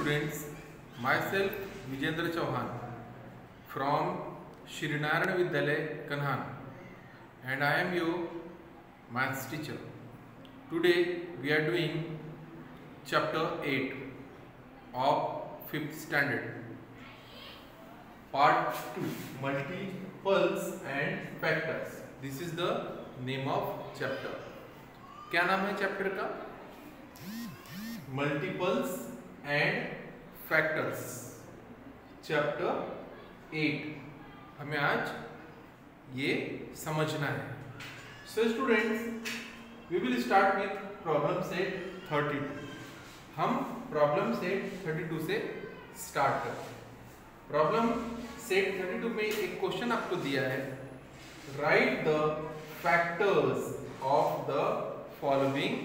students, myself Vijendra Chauhan from Shri Narayana Vidyalaya, Kanhan, and I am your maths teacher. Today we are doing chapter 8 of 5th standard, part 2, multiples and factors. This is the name of chapter. क्या नाम है chapter का? Multiples and factors, chapter 8 हमें आज ये समझना है. So students, we will start with problem set 32. हम प्रॉब्लम सेट 32 से स्टार्ट करते हैं. प्रॉब्लम सेट 32 में एक क्वेश्चन आपको दिया है, right the factors of the following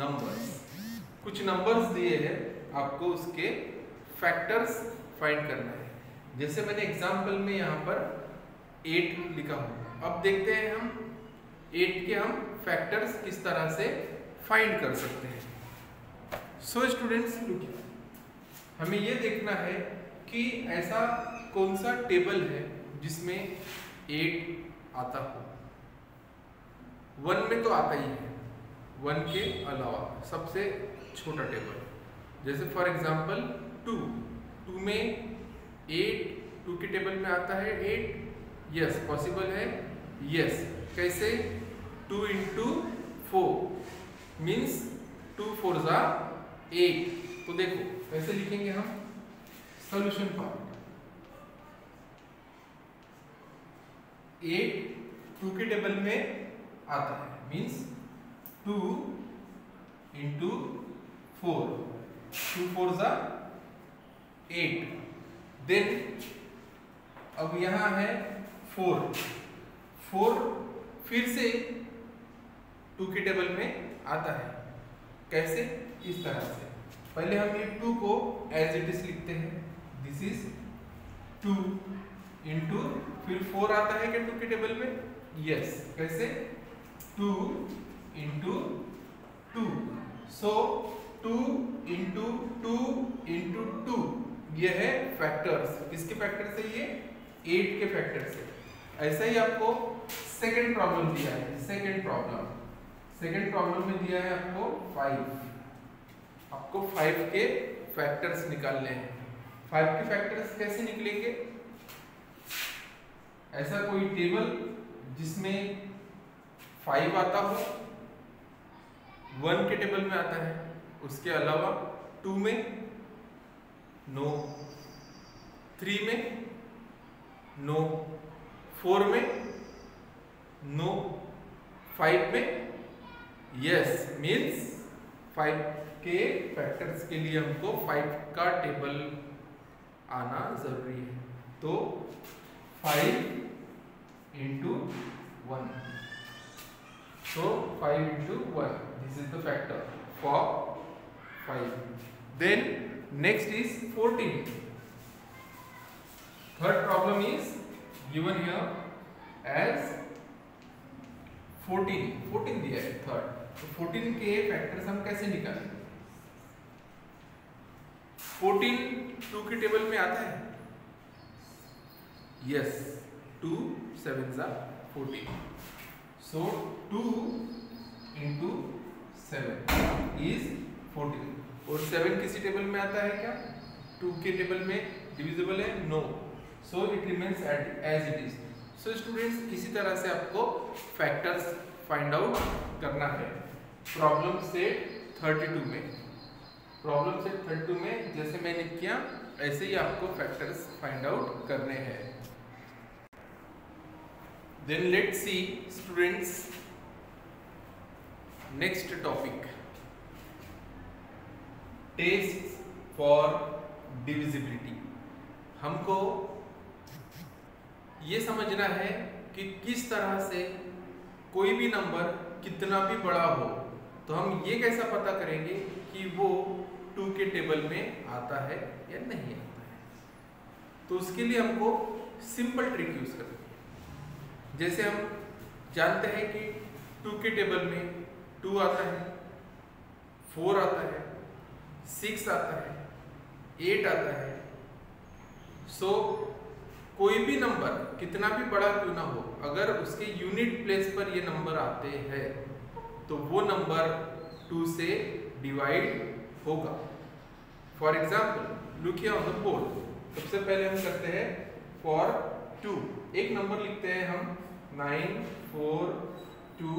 numbers. कुछ नंबर्स दिए हैं, आपको उसके फैक्टर्स फाइंड करना है. जैसे मैंने एग्जांपल में यहाँ पर 8 लिखा हूँ. अब देखते हैं हम 8 के हम फैक्टर्स किस तरह से फाइंड कर सकते हैं. सो स्टूडेंट्स, लुकिए, हमें ये देखना है कि ऐसा कौन सा टेबल है जिसमें 8 आता हो. 1 में तो आता ही है, 1 के अलावा सबसे छोटा टेबल. जैसे फॉर एग्जांपल 2 में 8, 2 के टेबल में आता है 8. यस, पॉसिबल है. यस, कैसे? 2 into 4 मीन्स 2 4 जा 8. तो देखो कैसे लिखेंगे हम. सॉल्यूशन पार्ट, 8 2 के टेबल में आता है मीन्स 2 into 4, 2 4 जा 8. देन अब यहाँ है 4 फिर से 2 के टेबल में आता है. कैसे? इस तरह से. पहले हम ये 2 को एज इट इज लिखते हैं. दिस इज 2 into फिर 4 आता है क्या 2 के टेबल में? यस. कैसे? 2 into 2. सो 2 into 2 into 2 ये है फैक्टर्स. किसके फैक्टर से? ये 8 के फैक्टर से. ऐसा ही आपको सेकंड प्रॉब्लम दिया है. सेकंड प्रॉब्लम में दिया है आपको 5. आपको 5 के फैक्टर्स निकालने हैं. 5 के फैक्टर्स कैसे निकलेंगे? ऐसा कोई टेबल जिसमें 5 आता हो, 1 के टेबल में आता है, उसके अलावा 2 में नो, 3 में नो, 4 में नो, 5 में यस. मीन्स 5 के फैक्टर्स के लिए हमको 5 का टेबल आना जरूरी है. तो 5 into 1. So 5 into 1. This is the factor for 5. Then next is 14. Third problem is given here as 14 दिया है थर्ड. तो 14 के फैक्टर्स हम कैसे निकालें? 14 2 के टेबल में आता है. यस, 2 7 जा 14. So 2 into 7 is 14. और 7 किसी टेबल में आता है क्या? 2 के टेबल में डिविजिबल है? No. So it remains as it is. So students, इसी तरह से आपको फैक्टर्स फाइंड आउट करना है. प्रॉब्लम सेट 32 में जैसे मैंने किया ऐसे ही आपको फैक्टर्स फाइंड आउट करने हैं. Then let's see students, next topic, tests for divisibility. हमको ये समझना है कि किस तरह से कोई भी नंबर कितना भी बड़ा हो तो हम ये कैसा पता करेंगे कि वो 2 के टेबल में आता है या नहीं आता है. तो उसके लिए हमको सिंपल ट्रिक यूज करना है. जैसे हम जानते हैं कि 2 के टेबल में 2 आता है, 4 आता है, 6 आता है, 8 आता है। सो कोई भी नंबर कितना भी बड़ा क्यों ना हो, अगर उसके यूनिट प्लेस पर ये नंबर आते हैं तो वो नंबर 2 से डिवाइड होगा। For example look here on the board. सबसे पहले हम करते हैं फॉर 2, एक नंबर लिखते हैं हम 9 4 2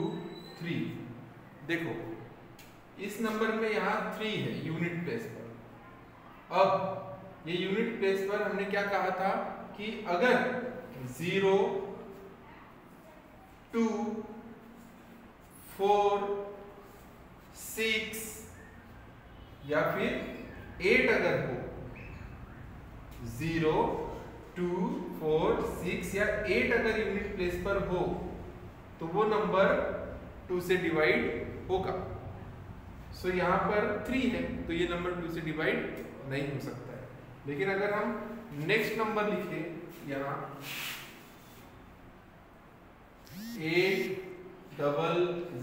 3। देखो इस नंबर में यहाँ 3 है यूनिट प्लेस पर। अब ये यूनिट प्लेस पर हमने क्या कहा था कि अगर 0 2 4 6 या फिर 8 अगर हो, 0 2 4 6 या 8 अगर यूनिट प्लेस पर हो तो वो नंबर 2 से डिवाइड होगा। सो यहाँ पर 3 है तो ये नंबर 2 से डिवाइड नहीं हो सकता है। लेकिन अगर हम नेक्स्ट नंबर लिखे यहाँ 8 0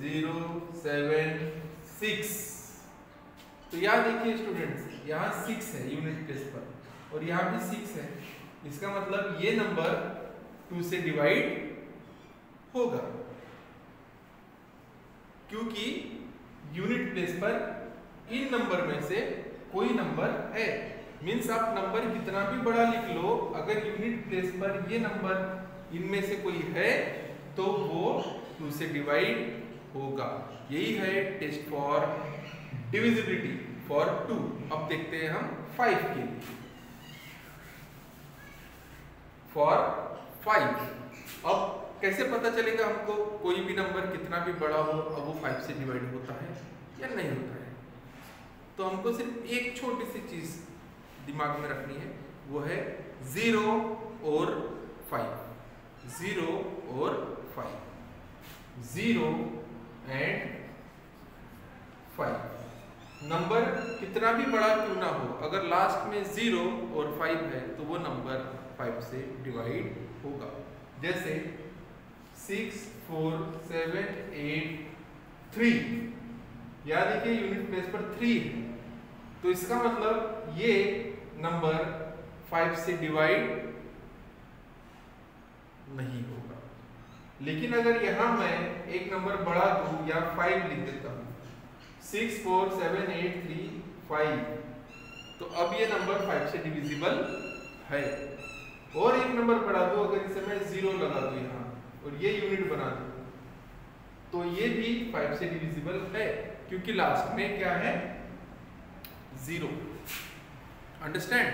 0 7 6, तो यहाँ देखिए स्टूडेंट्स, यहाँ 6 है यूनिट प्लेस पर और यहाँ भी 6 है। इसका मतलब ये नंबर 2 से डिवाइड होगा क्योंकि यूनिट प्लेस पर इन नंबर में से कोई नंबर है। मीन्स आप नंबर कितना भी बड़ा लिख लो, अगर यूनिट प्लेस पर ये नंबर इनमें से कोई है तो वो 2 से डिवाइड होगा। यही है टेस्ट फॉर डिविजिबिलिटी फॉर 2। अब देखते हैं हम 5 के लिए। फॉर 5 अब कैसे पता चलेगा हमको कोई भी नंबर कितना भी बड़ा हो अब वो 5 से डिवाइड होता है या नहीं होता है? तो हमको सिर्फ एक छोटी सी चीज दिमाग में रखनी है, वो है 0 और 5। 0 और 5, 0 एंड 5। नंबर कितना भी बड़ा क्यों ना हो, अगर लास्ट में 0 और 5 है तो वो नंबर 5 से डिवाइड होगा। जैसे 6 4 7 8 3, याद देखिए यूनिट प्लेस पर 3 है तो इसका मतलब ये नंबर 5 से डिवाइड नहीं होगा। लेकिन अगर यहां मैं एक नंबर बड़ा दूं या 5 लिख देता हूं 6 4 7 8 3 5, तो अब ये नंबर 5 से डिविजिबल है। और एक नंबर बढ़ा दो, अगर इसे मैं 0 लगा दूं यहाँ और ये यूनिट बना दूं तो ये भी 5 से डिविजिबल है क्योंकि लास्ट में क्या है 0। Understand?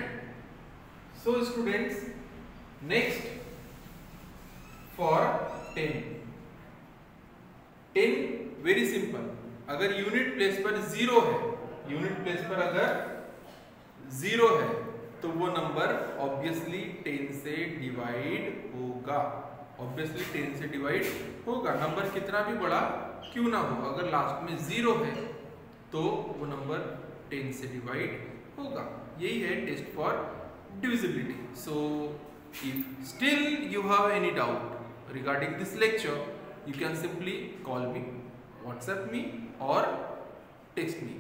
So students, next for 10 very simple. अगर यूनिट प्लेस पर 0 है, यूनिट प्लेस पर अगर 0 है तो वो नंबर ऑब्वियसली 10 से डिवाइड होगा। ऑब्वियसली 10 से डिवाइड होगा। नंबर कितना भी बड़ा क्यों ना हो, अगर लास्ट में 0 है तो वो नंबर 10 से डिवाइड होगा। यही है test for divisibility. So if still you have any doubt regarding this lecture, you can simply call me, WhatsApp me or text me.